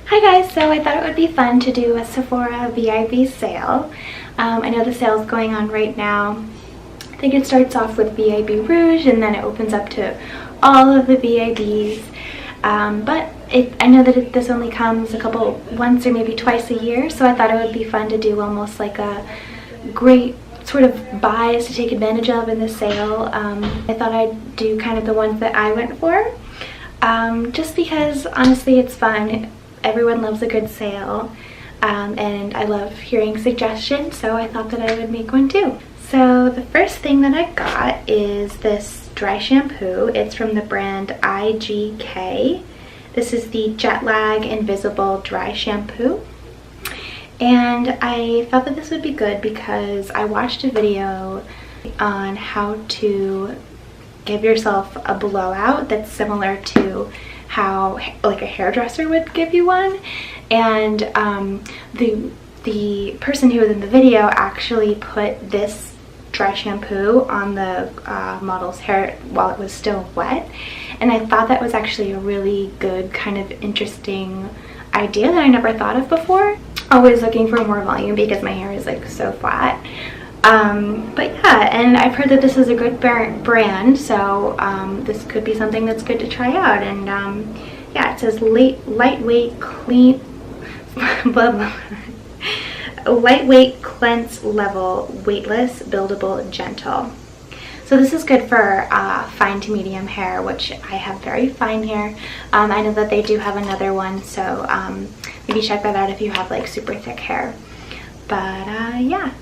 Hi guys, so I thought it would be fun to do a Sephora VIB sale. I know the sale is going on right now. I think it starts off with VIB Rouge and then it opens up to all of the VIBs. But I know that this only comes once or maybe twice a year, so I thought it would be fun to do almost like a great sort of buys to take advantage of in the sale. I thought I'd do kind of the ones that I went for, just because honestly it's fun. Everyone loves a good sale, and I love hearing suggestions, so I thought that I would make one too. So the first thing that I got is this dry shampoo. It's from the brand IGK. This is the Jet Lag Invisible Dry Shampoo. And I thought that this would be good because I watched a video on how to give yourself a blowout that's similar to how like a hairdresser would give you one, and the person who was in the video actually put this dry shampoo on the model's hair while it was still wet, and I thought that was actually a really good kind of interesting idea that I never thought of before. Always looking for more volume because my hair is like so flat. But yeah, and I've heard that this is a good brand, so this could be something that's good to try out. And yeah, it says lightweight, clean, blah, blah. Lightweight, cleanse level, weightless, buildable, gentle. So this is good for fine to medium hair, which I have very fine hair. I know that they do have another one, so maybe check that out if you have like super thick hair. But yeah.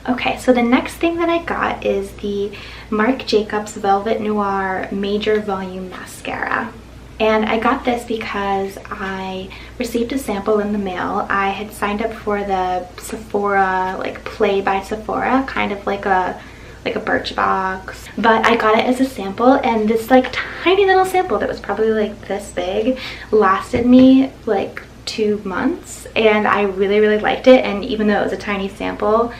Okay, so the next thing that I got is the Marc Jacobs Velvet Noir Major Volume Mascara. And I got this because I received a sample in the mail. I had signed up for the Sephora, like Play by Sephora, kind of like a Birchbox. But I got it as a sample, and this like tiny little sample that was probably like this big lasted me like 2 months, and I really liked it. And even though it was a tiny sample,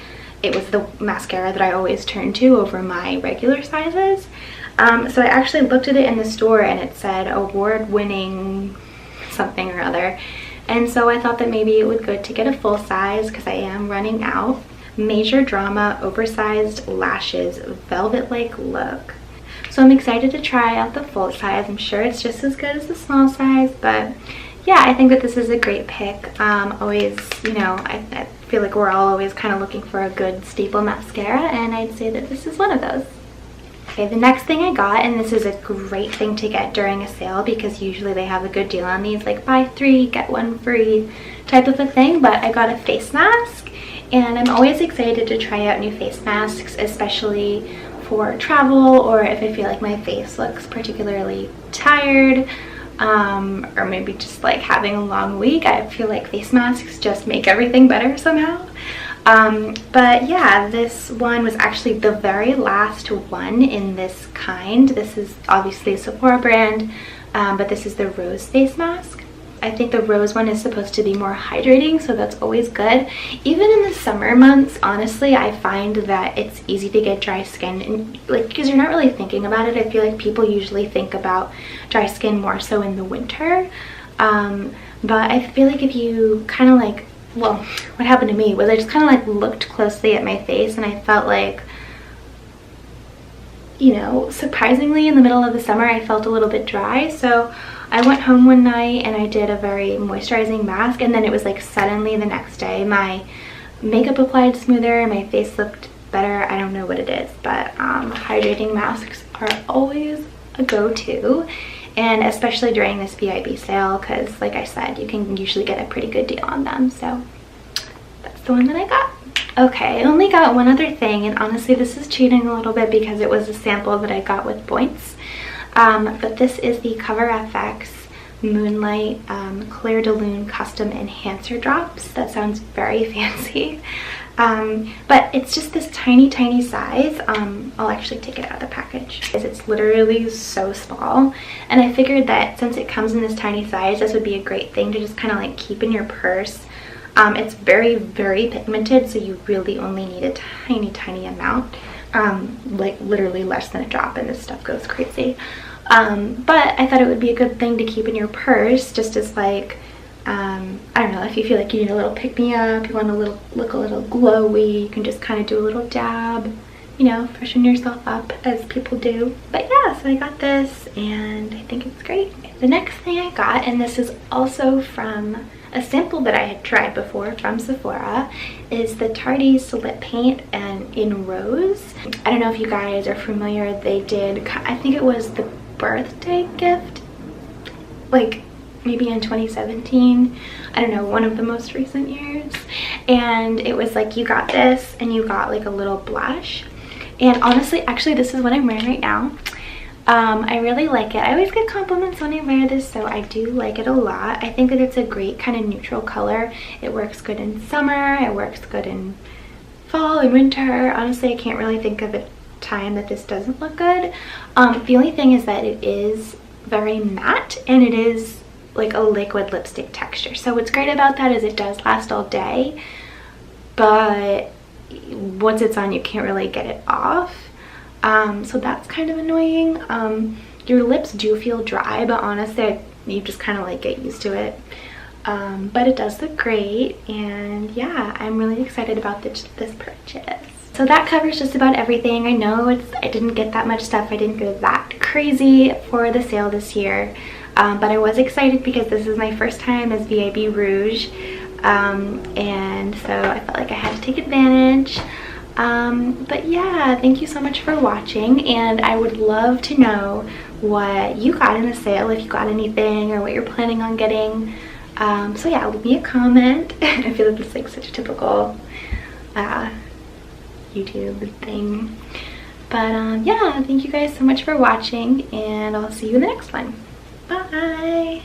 it was the mascara that I always turn to over my regular sizes. So I actually looked at it in the store and it said award-winning something or other. And so I thought that maybe it would be good to get a full size because I am running out. Major Drama Oversized Lashes Velvet-like Look. So I'm excited to try out the full size. I'm sure it's just as good as the small size, but yeah, I think that this is a great pick. Always, you know, I feel like we're all always kind of looking for a good staple mascara, and I'd say that this is one of those. Okay, the next thing I got, and this is a great thing to get during a sale because usually they have a good deal on these, like buy 3, get 1 free type of a thing, but I got a face mask, and I'm always excited to try out new face masks, especially for travel or if I feel like my face looks particularly tired. Or maybe just like having a long week. I feel like face masks just make everything better somehow. But yeah, this one was actually the very last one in this kind. This is obviously a Sephora brand, but this is the Rose face mask. I think the Rose one is supposed to be more hydrating, so that's always good. Even in the summer months, honestly, I find that it's easy to get dry skin, and like because you're not really thinking about it. I feel like people usually think about dry skin more so in the winter. But I feel like if you kind of like, well, what happened to me was I just kind of like looked closely at my face and I felt like, you know, surprisingly in the middle of the summer I felt a little bit dry. So I went home one night and I did a very moisturizing mask, and then it was like suddenly the next day my makeup applied smoother, my face looked better. I don't know what it is, but hydrating masks are always a go-to, and especially during this VIB sale because like I said, you can usually get a pretty good deal on them. So that's the one that I got. Okay, I only got one other thing, and honestly this is cheating a little bit because it was a sample that I got with points. But this is the Cover FX Moonlight Clair de Lune Custom Enhancer Drops. That sounds very fancy. But it's just this tiny size. I'll actually take it out of the package because it's literally so small, and I figured that since it comes in this tiny size, this would be a great thing to just kind of like keep in your purse. It's very pigmented, so you really only need a tiny amount. like literally less than a drop, and this stuff goes crazy. But I thought it would be a good thing to keep in your purse, just as like I don't know, if you feel like you need a little pick-me-up, you want to look a little glowy, you can just kind of do a little dab, you know, freshen yourself up as people do. But yeah, so I got this and I think it's great. The next thing I got, and this is also from a sample that I had tried before from Sephora, is the Tarte's lip paint and in Rose. I don't know if you guys are familiar, they did, I think it was the birthday gift, like maybe in 2017, I don't know, one of the most recent years. And it was like you got this and you got like a little blush. And honestly, actually this is what I'm wearing right now. I really like it. I always get compliments when I wear this, so I do like it a lot. I think that it's a great kind of neutral color. It works good in summer, it works good in fall and winter. Honestly, I can't really think of a time that this doesn't look good. The only thing is that it is very matte and it is like a liquid lipstick texture. So what's great about that is it does last all day, but once it's on you can't really get it off. So that's kind of annoying. Your lips do feel dry, but honestly you just kind of like get used to it. But it does look great, and yeah, I'm really excited about this purchase. So that covers just about everything. I know I didn't get that much stuff, I didn't go that crazy for the sale this year, but I was excited because this is my first time as VIB Rouge, and so I felt like I had to take advantage. But yeah, thank you so much for watching, and I would love to know what you got in the sale, if you got anything or what you're planning on getting. So yeah, leave me a comment. I feel like it's like such a typical YouTube thing. But yeah, thank you guys so much for watching, and I'll see you in the next one. Bye!